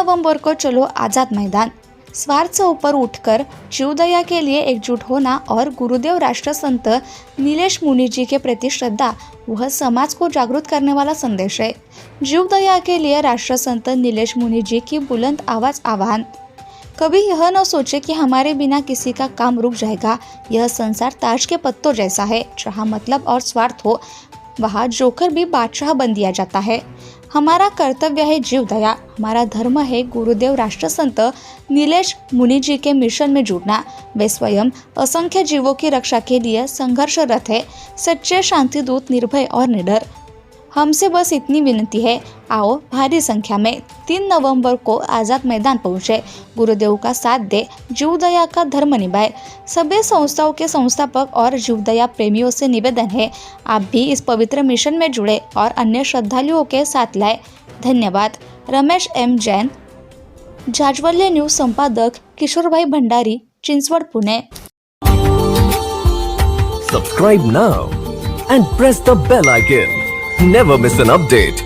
नवंबर को चलो आज़ाद मैदान। स्वार्थ से ऊपर उठकर जीवदया के लिए एकजुट होना और गुरुदेव राष्ट्र संत नीलेश मुनि जी के प्रति श्रद्धा वह समाज को जागरूक करने वाला संदेश है। जीवदया के लिए राष्ट्र संत नीलेश मुनि जी की बुलंद आवाज आह्वान। कभी यह न सोचे कि हमारे बिना किसी का काम रुक जाएगा। यह संसार ताश के पत्तों जैसा है, जहाँ मतलब और स्वार्थ हो वहाँ जोकर भी बादशाह बन दिया जाता है। हमारा कर्तव्य है जीवदया, हमारा धर्म है गुरुदेव राष्ट्र संत नीलेश मुनि जी के मिशन में जुड़ना। वे स्वयं असंख्य जीवों की रक्षा के लिए संघर्षरत है, सच्चे शांति दूत, निर्भय और निडर। हमसे बस इतनी विनती है, आओ भारी संख्या में 3 नवंबर को आज़ाद मैदान पहुँचे, गुरुदेव का साथ दे, जीवदया का धर्म निभाए। सभी संस्थाओं के संस्थापक और जीवदया प्रेमियों से निवेदन है, आप भी इस पवित्र मिशन में जुड़े और अन्य श्रद्धालुओं के साथ लाए। धन्यवाद। रमेश एम जैन, जाज्वल्य न्यूज संपादक Kishorbhai Bhandari, Chinchwad, Pune. Subscribe now and press the bell icon. Never miss an update.